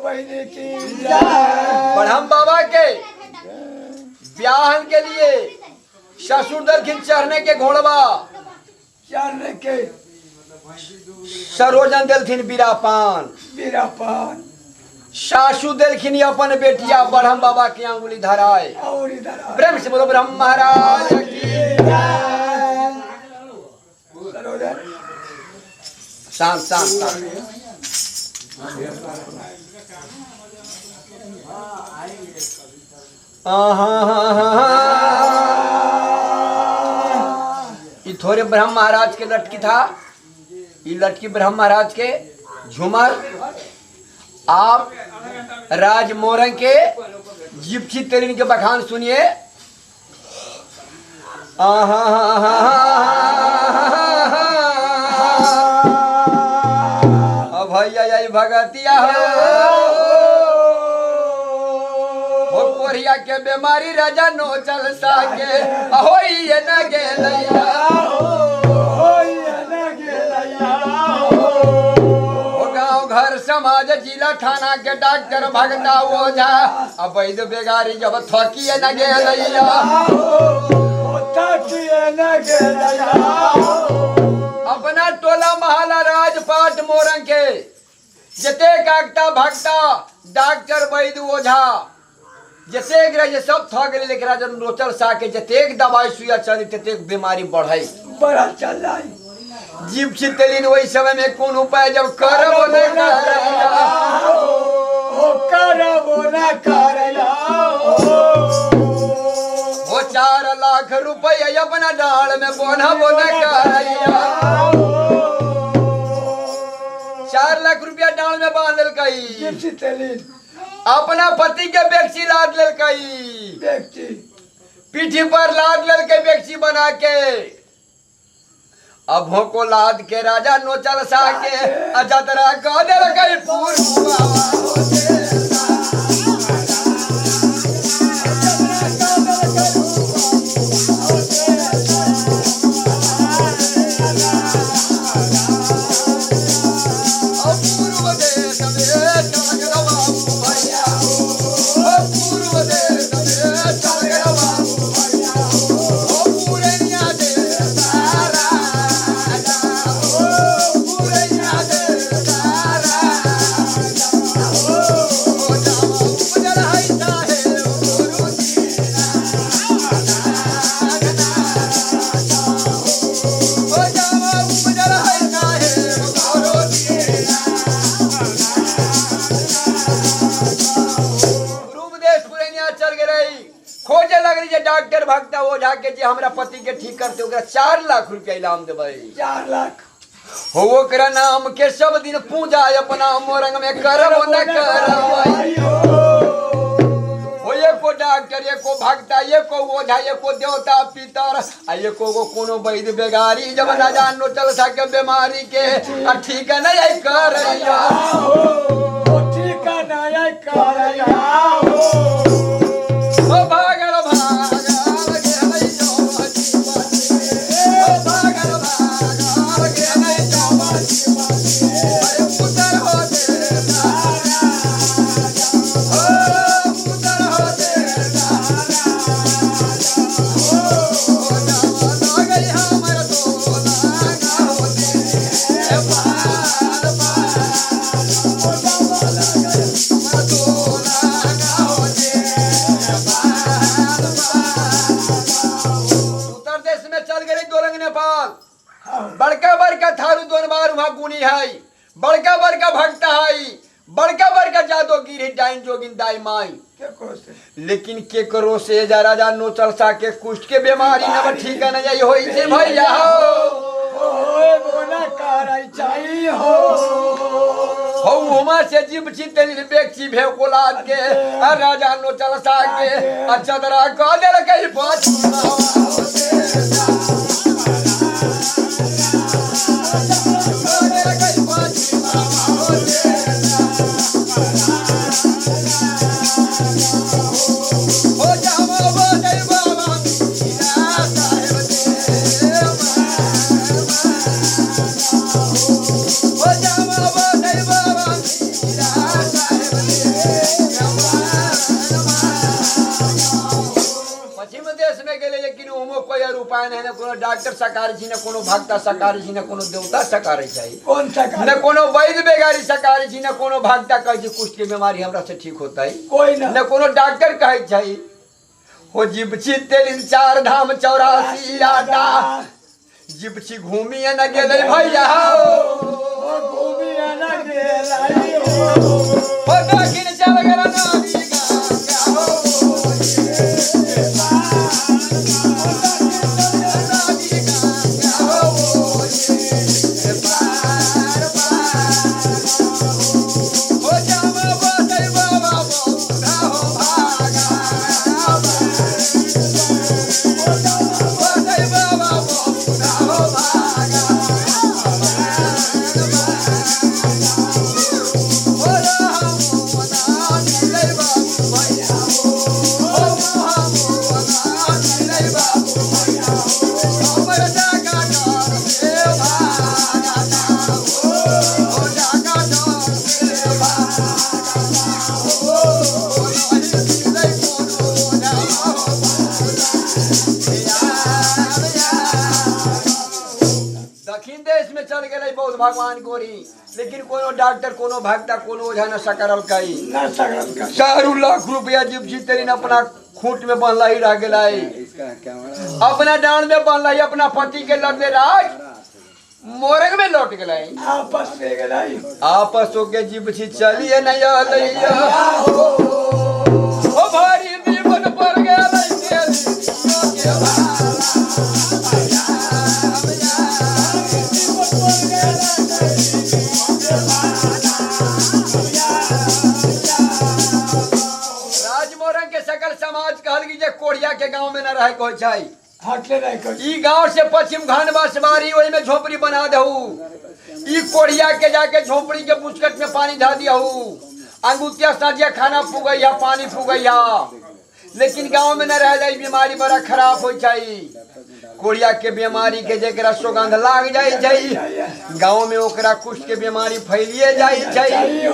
बहनी की ब्रह्म बाबा के ब्याहन के लिए ससुर दलखिन चढ़ने के घोड़वा चढ़ने के सरोजन दिलखिन बीरापान बीरापान सासू दिलखिन अपन बेटिया ब्रह्म बाबा की अंगुली धराए। और इधर प्रेम से बोलो ब्रह्म महाराज की सरोजन शांत शांत शांत। ये थोड़े ब्रह्म महाराज के लटकी था, ये लटकी ब्रह्म महाराज के झूमर। आप राज मोरंग के जिप्सी तेलिन के बखान सुनिए। भैया यही भगतिया हो कोरिया के बीमारी राजा नो चल साके अहो ये न गेलैया घर समाज जिला थाना के डॉक्टर भगता ओझा अवैध बेगारी जब थकिए न गेलैया अपना टोला महला राजपाट मोरंग के जते कागता भगता डॉक्टर वैद्य ओझा जतेक रहे सब थक गए, लेकिन राजा नोचल सा के जतेक दवाई सुइया चली ततेक बीमारी बढ़ई बड़ा चल रही जीव छितलिन वही समय में कौन उपाय जब करबो न करला वो 4 लाख रुपया अपना डाल में बोनबो न करैया 4 लाख रुपया डाल में बांध लेल अपना पति के बेक्सी लाद लेल पीठी पर लाद लेल बेक्सी बना के अब को लाद के राजा नोचल सा के अजतरा कह देल डॉक्टर भगता वो जाके जी हमरा पति के ठीक करते ओकरा 4 लाख रुपया इनाम देबै 4 लाख हो ओकरा नाम के सब दिन पूजा अपना मोरंग में करबो न करबै हो एको डॉक्टर एको भगता एको ओझा एको देवता पितर आ एको गो कोनो वैद्य बेगारी जब न जान नो चल सके बीमारी के ठीक नहीं करैया ठीक नहीं करैया ओ भागल बड़का बड़का थारू दोन बार वहां गुनी है बड़का बड़का भक्ता है बड़का बड़का जादोगिर है डाइन जोगिन दाई माई लेकिन के करो से जरा जा नो चल सा के कुष्ठ के बीमारी न ठीक न जाई होई से भैया हो बोला कराई चाहिए हो उमा से जीव चितन बेक्सी भे कोलाद के राजा नो चल सा के अच्छा तरह कह दे के पाँच अबे नहीं कोनो डॉक्टर सकारी छी, न कोनो भक्ता सकारी छी, न कोनो देवता सकारी चाहिए, कौन सा न कोनो वैद्य बेगारी सकारी छी, न कोनो भक्ता कहे छी कुष्ठ के बीमारी हमरा से ठीक होता है, कोई ना न कोनो डॉक्टर कहे चाहिए। हो जिबची तेलिन 4 धाम 84 आटा जिबची घूमी न गेले भैया ओ घूमी ना गेलाई हो दक्षिण चल गेला नदी गंगा हो नदी गंगा हो पार हो जाम बसै बाबा बौधा हो भागा बसै बाबा बौधा हो भागा हो राम मोना मिलै बाबू भैया हो मोना मिलै बाबू भैया हमर जागा डर से भागा हो जागा डर से भागा हो नहीं मिलै कोनो जामा दक्षिण देश में चल गए बौद्ध भगवान गोरी, लेकिन कोनो डॉक्टर कोनो भक्ता कोनो ओझा न सकरल कई ना सकल का 4 लाख रुपया जिप्सी तेरीन अपना खूंट में बंधला ही रह गया, अपना डांड में बंधला ही, अपना पति के लड़ने राज मोरंग में लौट गया, आपस में गेलाई आपस होके जिप्सी चलिए नहीं अलैया ओ भारी दीपन पर गया राजमोरंग के सकल समाज कहल की जे कोढ़िया के गांव में न रहे को छै, हटले नहीं कर ई गांव से पश्चिम घाट बसवारी ओई में झोपड़ी बना दहू, ई कोढ़िया के जाके झोपड़ी के बुचकट में पानी धा दियाहू, अंगुतिया सजिया खाना फुगैया पानी फुगैया, लेकिन गांव में न रह जाई बीमारी बड़ा खराब हो छै, कोढ़िया के बीमारी के जेकरा सुगंध लाग जाई छै गांव में ओकरा कुष्ठ के बीमारी फैलिए जाई छै,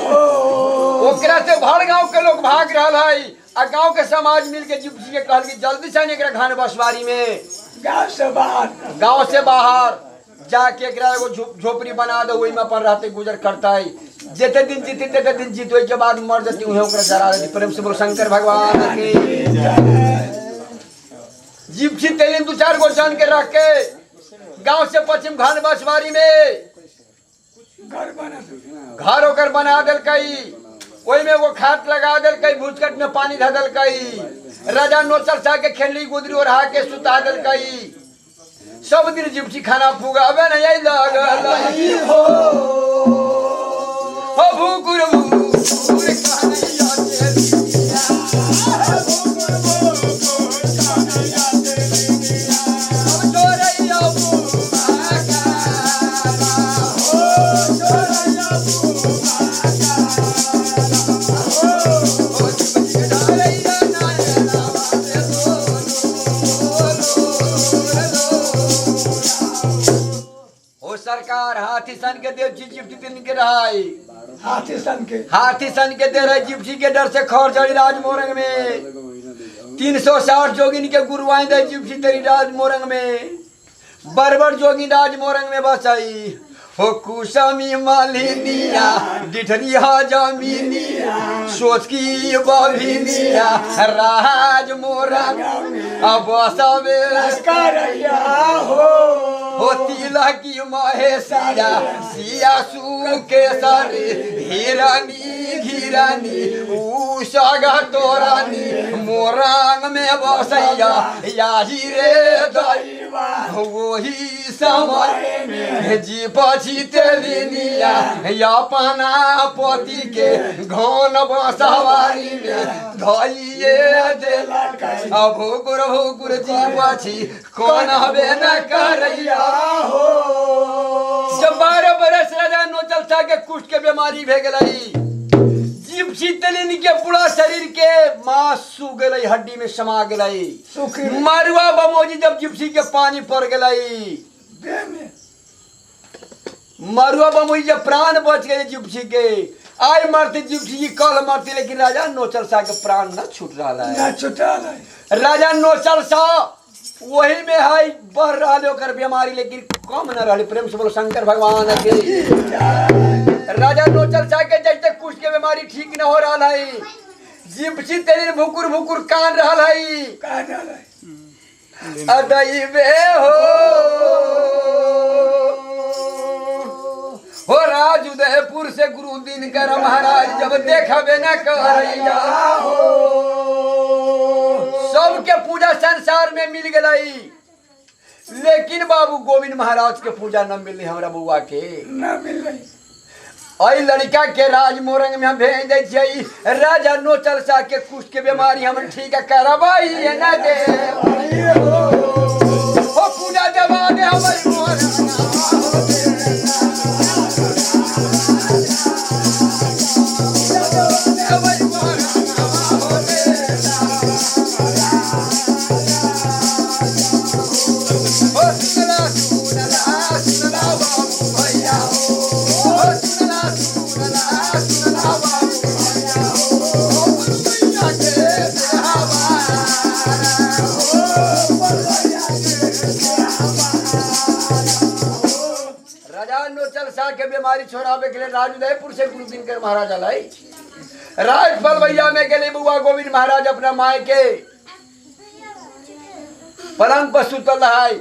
ओकरा से भर गांव के लोग भाग रहल है, आ गांव के समाज मिल के जिप्सी के कहल कि जल्दी से एकरा घाट बसवारी में गांव से बाहर जाके एकरा एगो झोपड़ी बना दो, ओई में अपन रहते गुजर करता है, जेते दिन जीती तेते दिन जीत, ओई के बाद मर जती उहे ओकरा जरा देती। प्रेम से बोल शंकर भगवान की। जिप्सी तेलिन 2-4 गो जन के रख के गांव से पश्चिम घाट बसवारी में घर ओकर बना दिल कई, ओई में वो खाट लगा दिल कई, भूचकट में पानी धऽ दिल कई, राजा नोचर सा के खेली गुदरी ओढ़ा के सुता दिल कई, सब दिन जिप्सी खाना फुगावे नहीं लगल हो भूकुर भूकुर कन्हैया सरकार हाथी सन के देव जी जिप्सी दिन के रहाई, हाथी सन के दे रहे जिप्सी के डर से खौर चढ़ी राजमोरंग में, 360 जोगिन के गुरुआई दे जिप्सी तेरी राजमोरंग में, बरबर जोगी राजमोरंग में बसाई हो कुसमी मालिनिया डिठरिया जमीनिया सोच की बभिनिया राजमोरंग अब सबे करैया हो तिलकी महेशिया सिया सु के सर हिरनी घिरनी उषग तोरानी मोरंग में बसैया याही रे दैवा वही समय में जी पछी तेलिनिया अपना पति के घन बसवारी में धइए देला भोकुर भोकुर जी पछी कौन हबे न करैया हो। जब 12 बरस राजा नोचल सा के कुष्ठ के बीमारी भे गई, जिप्सी तेलिन के पूरा शरीर के मांस सूख गई, हड्डी में समा गई, मरुआ बमोजी जब जिप्सी के पानी पड़ गई, मरुआ बमोजी जब प्राण बच गए जिप्सी के, आई मरती जिप्सी जी कल मरती, लेकिन राजा नोचल सा के प्राण न छूट रहा है। ना छुटा राजा नोचल सा वही में हाई बढ़ रहा ओकर बीमारी, लेकिन कम न रही। प्रेम से बोलो शंकर भगवान के। राजा नोचल शाह के जैसे कुछ के बीमारी ठीक न हो रहा है, जिप्सी तेरी भुकुर भुकुर कान रहा है। अदैवे हो राज उदयपुर से गुरु दिनकर महाराज जब देखबे न करैया, सबके पूजा संसार में मिल गई, लेकिन बाबू गोविंद महाराज के पूजा न मिली। हमरा बुआ के न मिल रही। आई लड़का के राज मोरंग में हम भेज दे छियै। राजा नोचल शाह के कुछ के बीमारी हम ठीक करवाई न दे। हो पूजा दबा दे हमर मोरंग। के बीमारी छोड़ावे के लिए राज उदयपुर से गुरु दिनकर महाराज लाई। राजफल भैया में के लिए बुआ गोविंद महाराज अपना माय के पलंग पर सुतल है।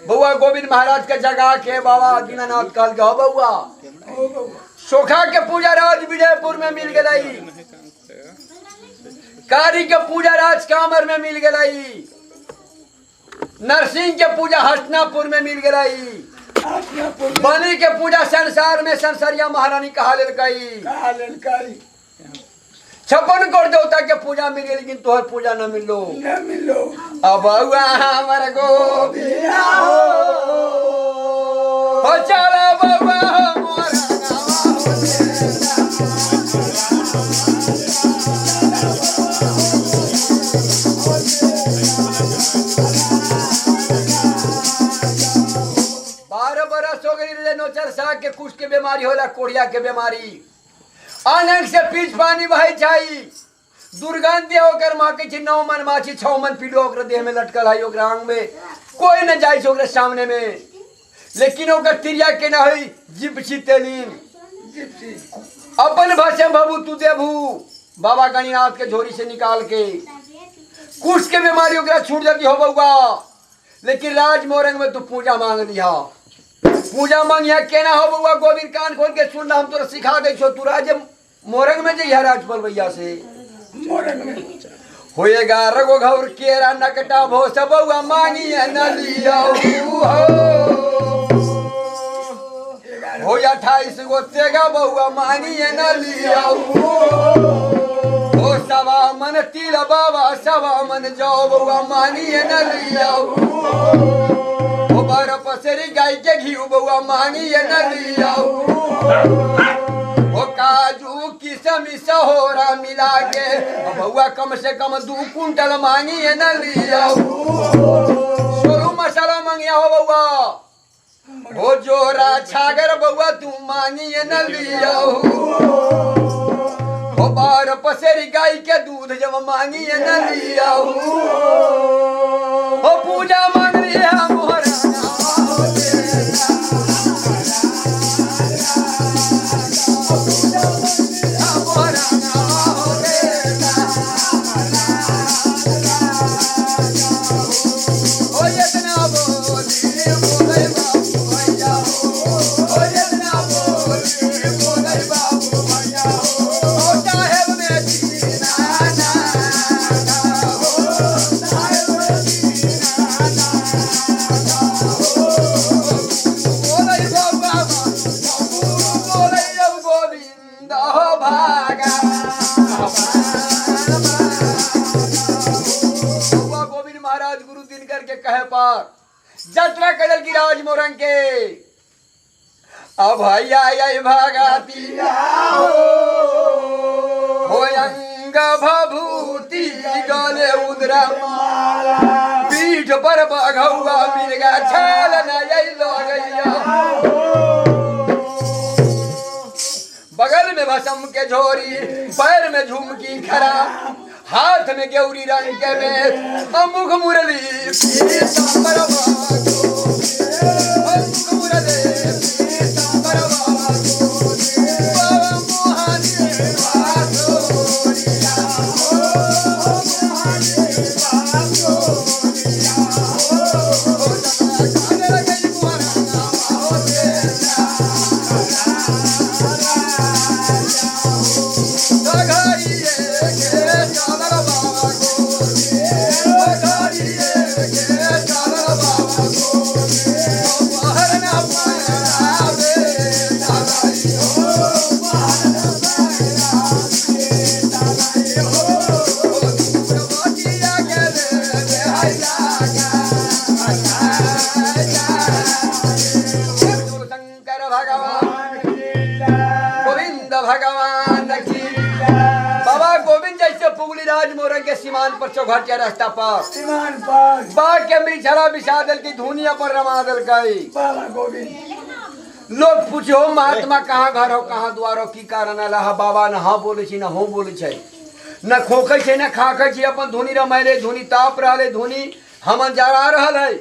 बुआ गोविंद महाराज के जगह के बाबा दीनानाथ कहल के बउआ सोखा के पूजा राज विजयपुर में मिल गई, कारी के पूजा राज कामर में मिल गई, नरसिंह के पूजा हसनापुर में मिल गई, बनी के पूजा संसार में संसरिया महारानी कहा लेलकई। 56 करोड़ देवता के पूजा मिल गई, लेकिन तोहर पूजा न मिलो। अब हमर गोबिया हो चला बउआ नोचर शाह के कुछ के बीमारी होला, कोढ़िया के बीमारी, आनंद से पीछ पानी बहे जाई, दुर्गंध होकर माँ के 9 मन माछी 6 मन पीड़ो ओकर देह में लटकल है, ओकर आंग में कोई न जाई ओकर सामने में, लेकिन ओकर तिरिया के न होई जिप्सी तेलीन अपन भाषा बाबू तू देबू बाबा गणिनाथ के झोरी से निकाल के कुछ के बीमारी ओकरा छूट जाती हो बउआ। लेकिन राज मोरंग में तू पूजा मांग लिया, पूजा मांगिया केना हो बउआ। गोविंद कान खोल के सुन, हम तोरा सिखा दे छो। तू राज मोरंग में जइया राजपाल भैया से मोरंग में होएगा रगो घौर केरा नकटा भो सब बउआ मांगी न लिया हो 28 गो तेगा बउआ मांगी न लिया हो 1.25 मन तिल बाबा 1.25 मन जाओ बउआ मांगी न लिया हो 12 पसेरी गाय के घी बउआ मांगी न लिया हो काजू किशमिश सोहरा मिला के बउआ कम से कम 2 कुंटल मांगी न लिया सोलू मसाला मांगिया हो बउआ हो जोरा छागर बउआ तू मांगी न लिया हो 12 पसेरी गाय के दूध जब मांगी न लिया हो पूजा मांग लिया मोहरा जतरा कदल की राज मोरंग के अब भैया आई भागाती हो अंग भभूति गले उदरा माला पीठ पर बघौआ मिर्गा छाल न लगैया बगल में भसम के झोरी पैर में झुमकी खरा हाथ में गेउरी रंग के में मुख मुरली पीताम्बर बागो मुख मुरली पीताम्बर बागो बाबा मोहनी बागोरिया मोहनी बागोरिया काले गई मोरंगा हो तेरा के सीमान पर चौघटिया रास्ता पर सीमान पर बाग के मृक्षरा विषादल की धुनिया पर रमादल गई। बाबा गोविंद लोग पूछो महात्मा कहाँ घर हो कहाँ द्वार हो की कारण अल्लाह बाबा न हाँ बोले छी न हो बोले छै न खोखे छै न खाखे छी अपन धुनी रमाइले धुनी ताप रहले धुनी हमन जरा रहल है।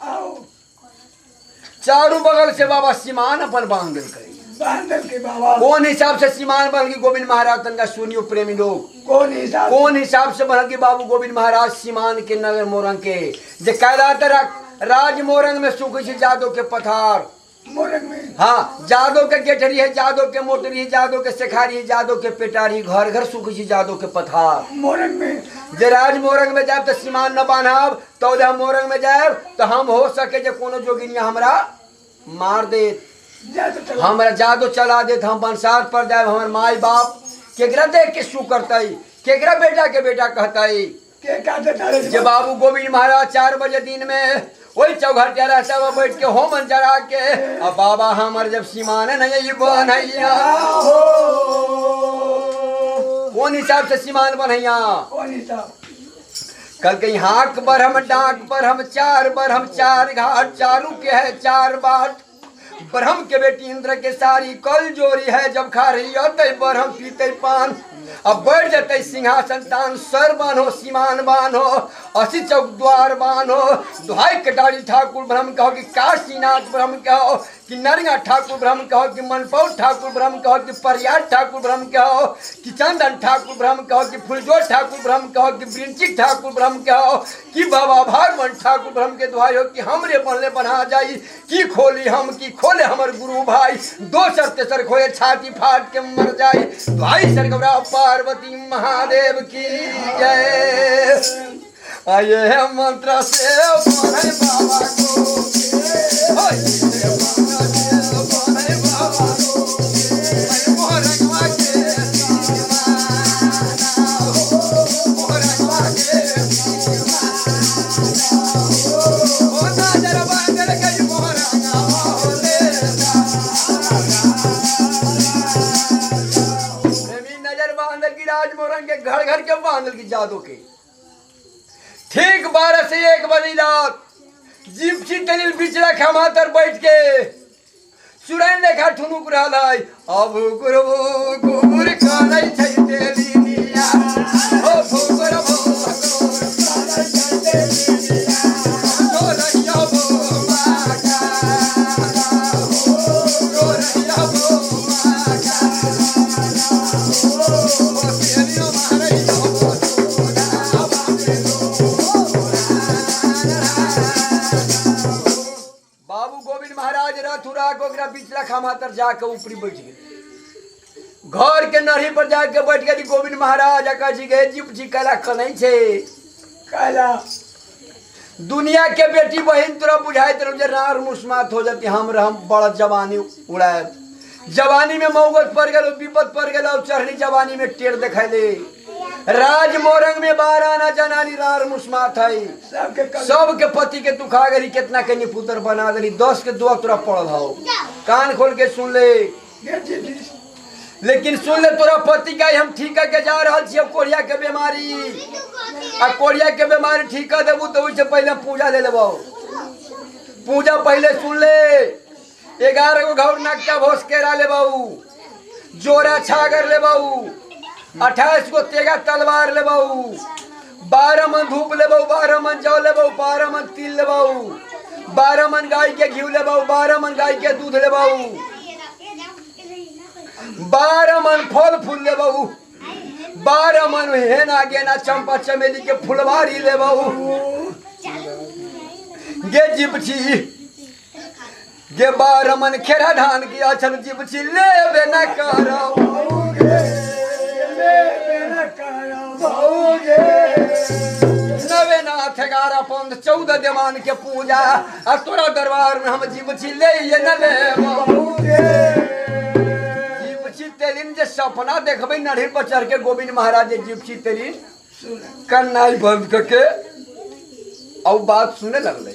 आओ चारों बगल से बाबा सीमान अपन बांधल करी बांधल के बाबा कौन हिसाब से सीमान बन गई गोविंद महाराज तनका सुनियो प्रेमी लोग कौन हिसाब से बन गई बाबू गोविंद महाराज सीमान के नगर मोरंग के जे कैलाश राज मोरंग में सुख जादव के पथार मोरंग में हाँ जादव के गेठरी है जादव के मोटरी है जादव के शेखारी है जादव के पेटारी घर घर सुख जादव के पथार मोरंग में जे राज मोरंग में जाए तो सीमान न बांधब तो मोरंग में जाए तो हम हो सके जे कोनो जोगिनिया हमरा मार दे हमारा जादू चला दे हम बंसार पर जाए हमारे माई बाप केकरा देख के शू करते केकरा बेटा के बेटा कहते जे बाबू गोविंद महाराज 4 बजे दिन में वही चौघटिया रास्ता में बैठ के होमन जरा के अब बाबा हमार जब सीमान नहीं बनैया कौन हिसाब से सीमान बनैया कल के हाक पर हम डाक पर हम 4 बर हम 4 घाट चालू के है 4 बाट ब्रह्म के बेटी इंद्र के सारी कल जोरी है जब खा रही होते ब्रह्म पीते पान अब बैठ जाते सिंहासन तान सर बान्हो सीमान बान्हो असी चौक द्वार बान्हो दुहाई कटारी ठाकुर ब्रह्म कहो कि काशीनाथ ब्रह्म कहो कि नरिया ठाकुर ब्रह्म कहो कि मनपौर ठाकुर ब्रह्म कहो कि परियार ठाकुर ब्रह्म कहो कि चंदन ठाकुर ब्रह्म कहो कि फुलजोर ठाकुर ब्रह्म कहो कि वृंचिक ठाकुर ब्रह्म कहो कि बाबा भागवन ठाकुर ब्रह्म के दुहाई हो कि हमरे बनले बना जाई कि खोली हम कि खोले हमर गुरु भाई दोसर तेसर खोए छाती फाट के मर जाई दुहाई सरगौरा पार्वती महादेव की जय आये मंत्र से बने बाबा घर घर के बांधल की जादू के ठीक 12 से 1 बजे रात जिप्सी तनिल बिचड़ा खमातर बैठ के सुरैन देखा ठुनुक रहल है अब गुरु गुर कानै छै तेलिया ओ गुरु कानै छै तेलिया ओ रहिया बो माका ओ रहिया बो माका ओ तेलिया पिछला खामातर जाके ऊपरी बैठ गए घर के नरही पर जाके बैठ गए गोविंद महाराज जी गए जिप्सी कला कनै छे कला दुनिया के बेटी बहन तोरा बुझाई तरह जे रार मुस्मात हो जाती हम बड़ा जवानी उड़ाए जवानी में मौगत पड़ गए विपद पड़ गए चढ़नी जवानी में टेर दिखाई राज मोरंग में 12 आना जनानी रार मुस्मात है सबके पति के तू खा गई कितना के पुत्र बना दली 10 के दुआ तोरा पड़ल हो कान खोल के सुन ले लेकिन सुन ले तोरा पति का हम ठीक के जा रहा छी कोढ़िया के बीमारी आ कोढ़िया के बीमारी ठीक कर देबू तो उससे पहले पूजा ले लेबो पूजा पहले सुन ले 11 गो घौर नक्का भोस केरा ले बाऊ जोरा छागर ले बाऊ 28 को तेगा तलवार ले बाऊ, 12 मन धूप ले बाऊ, 12 मन जौ ले बाऊ, 12 मन तिल ले बाऊ, 12 मन गाय के घी ले बाऊ, 12 मन गाय के दूध ले बाऊ, 12 मन फल फूल ले बाऊ, 12 मन हेना गेना चंपा चमेली के फुलवारी ले बाऊ। गे जिपची गे 12 मन खेरा धान की अचल जिपची लेबे न नवे नाथ 11 पंथ 14 देवान के पूजा आ तोरा दरबार में हम जिपची ले ये न ले जिपची तेलिन जे सपना देखबे नढ़ी पर चढ़ के गोविंद महाराज जिपची तेलिन कन्नाई बंद करके और बात सुने लगले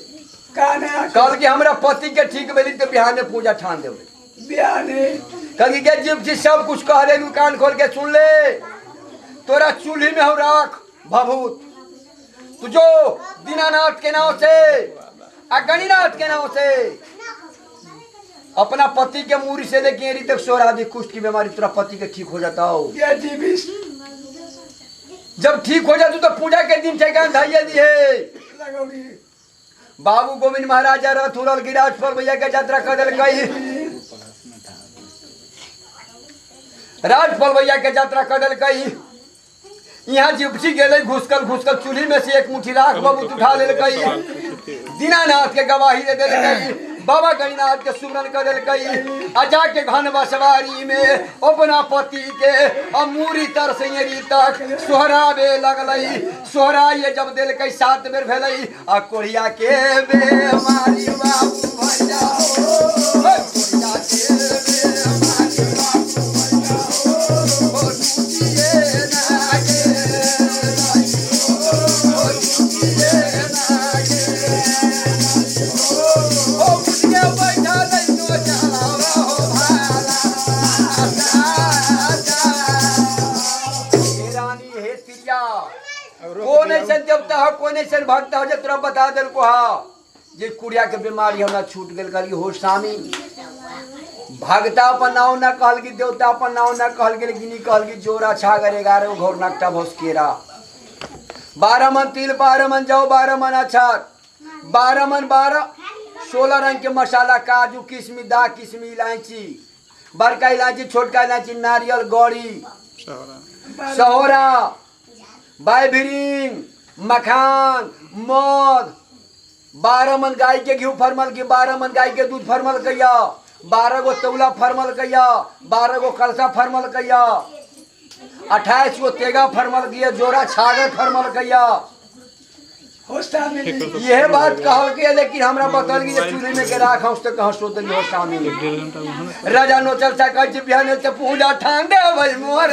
कल कि हमरा पति के ठीक भेली तो बिहाने पूजा ठान देवे बिहाने कल के जिपची सब कुछ कह दे कान खोल के सुन ले तोरा चूल्ही में हो राख भभूत तुझो दीनानाथ के नाम से गणिनाथ के नाम से अपना पति के मूरी से लेके एरी तक सोरादी कुष्ठ की बीमारी तेरा पति के ठीक हो जाता हो जब ठीक हो जाती तो पूजा के दिन ठेकान धाइए दिए बाबू गोविंद महाराजा रथ उड़ल गिराज पर भैया के यात्रा कर दिल कई राजफल भैया के यात्रा कर दिल कई यहाँ जिपसी गेले घुसकल चूल्ही में से एक मुट्ठी राख बबूत उठा ले कई दीनानाथ के गवाही दे दिल कई बाबा गणिनाथ के सुमरन कर दिल कई अजा के घन बसवारी में अपना पति के अमूरी तर से तक सोहरावे लगलई सोहरा ये जब दिल कई 7 बेर भेलई आ कोढ़िया के बेमारी बाबू भैया हो कोढ़िया के बेमारी बाबू कौन ऐसा देवता हो कौन ऐसा भक्त हो जो तुरा बता दिल को हा जे कुड़िया के बीमारी हमरा छूट गेल कल हो स्वामी भगता अपन नाव न कहल की देवता अपन नाव न कहल गेल गिनी कहल की जोरा छागर 11 घोर नकटा भोसकेरा 12 मन तिल 12 मन जाओ 12 मन अछार 12 मन 16 रंग के मसाला काजू किशमी दा किशमी इलायची बड़का इलायची छोटका इलायची नारियल गौड़ी सहोरा बायभिरिंग मखान मध 12 मन गाय के घी फरमल की 12 मन गाय के दूध फरमल कैया 12 गो तौला फरमल कैया 12 गो कलसा फरमल कैया 28 गो तेगा फरमल किया जोरा छागर फरमल कैया यह बात कहल के लेकिन हमरा बतल की चूल्हे में के राख हंस तक हंस होतली हो शामिल राजा नोचल सा कह बिहान से पूजा ठान दे भाई मोर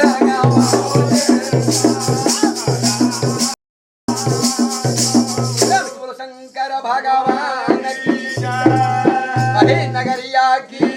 शंकर भगवान की अहे नगरिया की